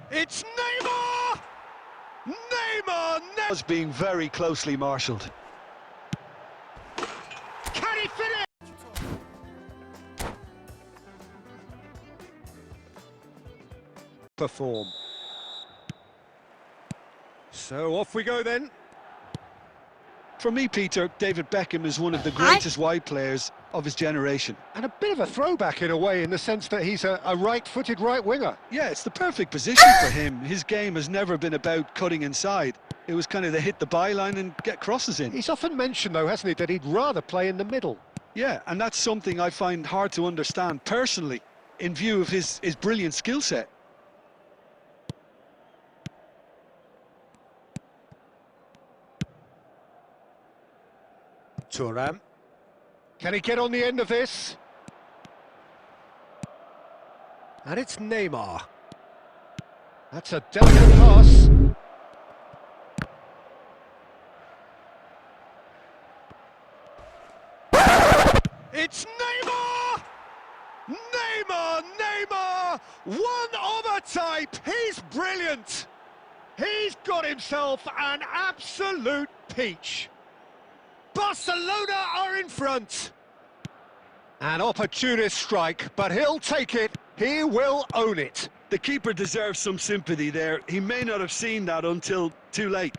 It's Neymar! Neymar! Was being very closely marshalled. Can he finish? Perform. So off we go then. For me, Peter, David Beckham is one of the greatest wide players of his generation. And a bit of a throwback in a way, in the sense that he's a right-footed right winger. Yeah, it's the perfect position for him. His game has never been about cutting inside. It was kind of to hit the byline and get crosses in. He's often mentioned, though, hasn't he, that he'd rather play in the middle. Yeah, and that's something I find hard to understand personally, in view of his brilliant skill set. Thuram. Can he get on the end of this? And it's Neymar. That's a delicate pass. It's Neymar! Neymar! Neymar! One of a type! He's brilliant! He's got himself an absolute peach. Barcelona are in front. An opportunist strike, but he'll take it. He will own it. The keeper deserves some sympathy there. He may not have seen that until too late.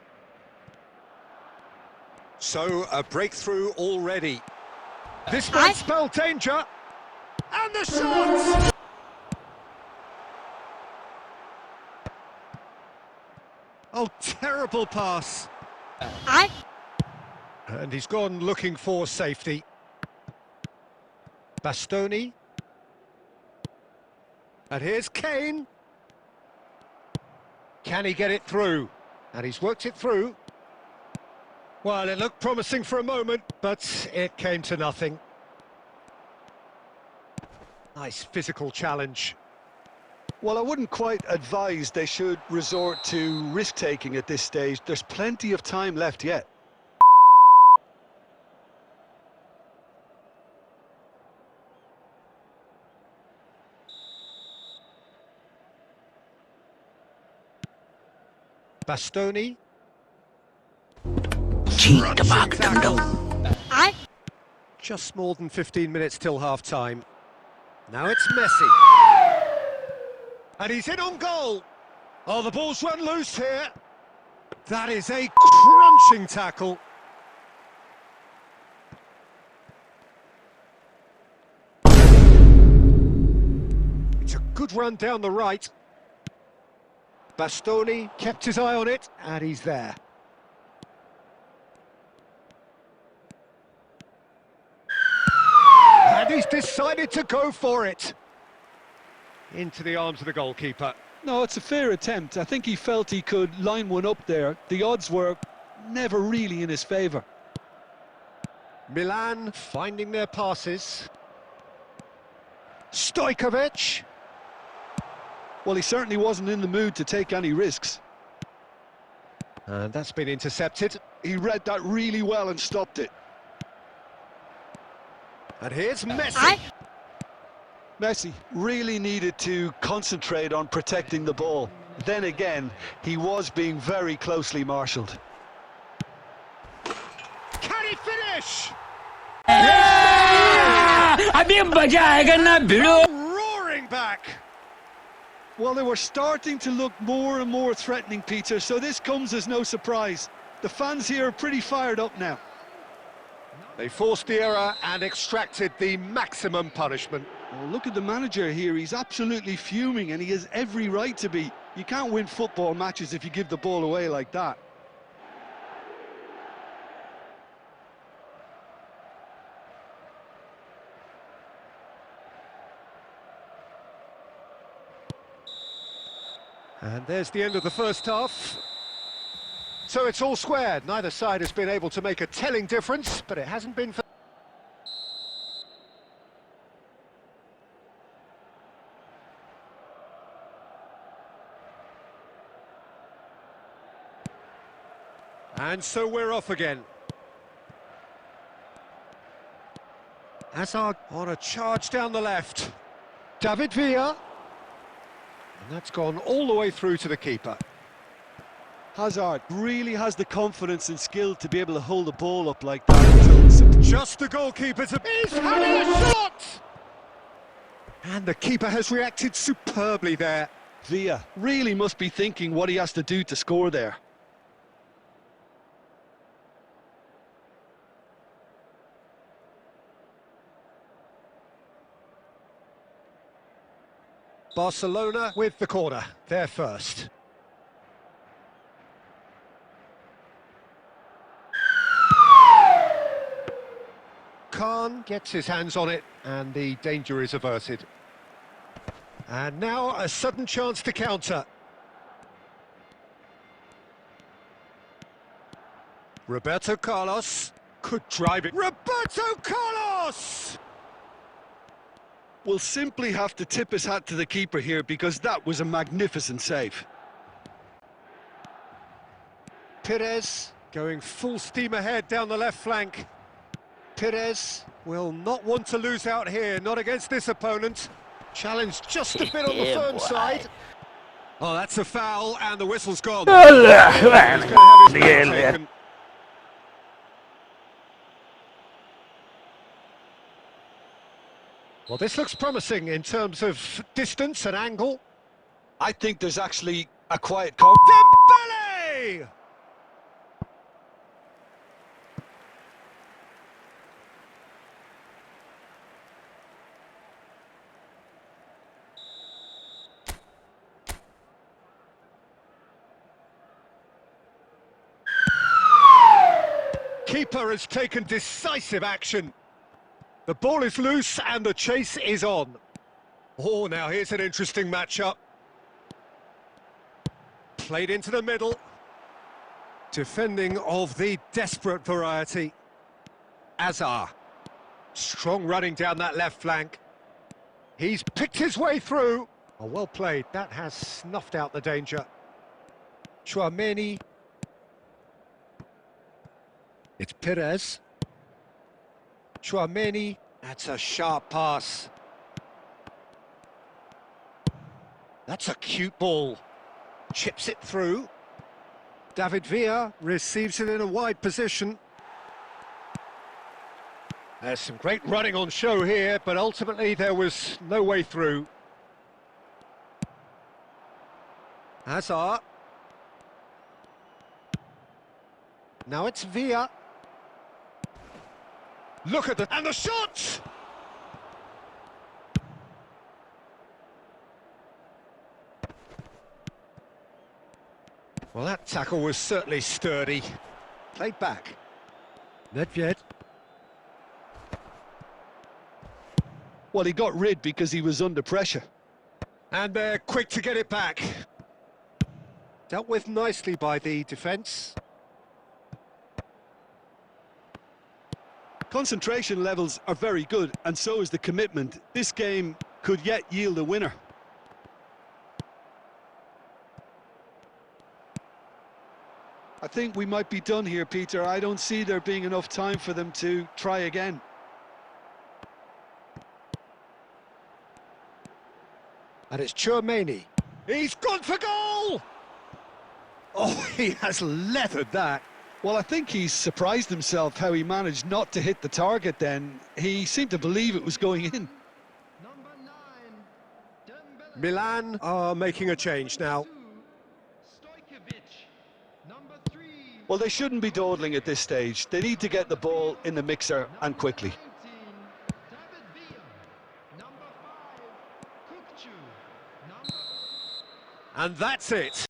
So, a breakthrough already. This might spell danger. And the shot! Oh, terrible pass. And he's gone looking for safety. Bastoni. And here's Kane. Can he get it through? And he's worked it through. Well, it looked promising for a moment, but it came to nothing. Nice physical challenge. Well, I wouldn't quite advise they should resort to risk-taking at this stage. There's plenty of time left yet. Bastoni. Just more than 15 minutes till half-time. Now it's Messi. And he's in on goal. Oh, the ball's run loose here. That is a crunching tackle. It's a good run down the right. Bastoni kept his eye on it, and he's there. And he's decided to go for it. Into the arms of the goalkeeper. No, it's a fair attempt. I think he felt he could line one up there. The odds were never really in his favour. Milan finding their passes. Stojkovic. Well, he certainly wasn't in the mood to take any risks. And that's been intercepted. He read that really well and stopped it. And here's Messi. Messi really needed to concentrate on protecting the ball. Then again, he was being very closely marshalled. Can he finish? Roaring back. Well, they were starting to look more and more threatening, Peter, so this comes as no surprise. The fans here are pretty fired up now. They forced the error and extracted the maximum punishment. Well, look at the manager here. He's absolutely fuming, and he has every right to be. You can't win football matches if you give the ball away like that. And there's the end of the first half. So it's all squared. Neither side has been able to make a telling difference, but it hasn't been for... And so we're off again. Hazard on a charge down the left. David Villa. And that's gone all the way through to the keeper. Hazard really has the confidence and skill to be able to hold the ball up like that. Just the goalkeeper to... He's having a shot! And the keeper has reacted superbly there. Villa really must be thinking what he has to do to score there. Barcelona with the corner, they're first. Khan gets his hands on it, and the danger is averted. And now a sudden chance to counter. Roberto Carlos could drive it. Roberto Carlos! Will simply have to tip his hat to the keeper here because that was a magnificent save. Pires going full steam ahead down the left flank. Pires will not want to lose out here, not against this opponent. Challenge just a bit on the firm side. Oh, that's a foul, and the whistle's gone. He's going to have his foul taken. Well, this looks promising in terms of distance and angle. I think there's actually a quiet call. Dembele! Keeper has taken decisive action. The ball is loose and the chase is on. Oh, now here's an interesting matchup. Played into the middle. Defending of the desperate variety. Azar. Strong running down that left flank. He's picked his way through. Oh, well played. That has snuffed out the danger. Chouameni. It's Pires. Chouameni, that's a sharp pass. That's a cute ball. Chips it through. David Villa receives it in a wide position. There's some great running on show here, but ultimately there was no way through. Hazard. Now it's Villa. Look at and the shot! Well, that tackle was certainly sturdy. Played back. Nedved. Well, he got rid because he was under pressure. And they're quick to get it back. Dealt with nicely by the defence. Concentration levels are very good, and so is the commitment. This game could yet yield a winner. I think we might be done here, Peter. I don't see there being enough time for them to try again. And it's Chouameni. He's gone for goal! Oh, he has leathered that. Well, I think he's surprised himself how he managed not to hit the target then. He seemed to believe it was going in. Milan are making a change now. Well, they shouldn't be dawdling at this stage. They need to get the ball in the mixer and quickly. And that's it.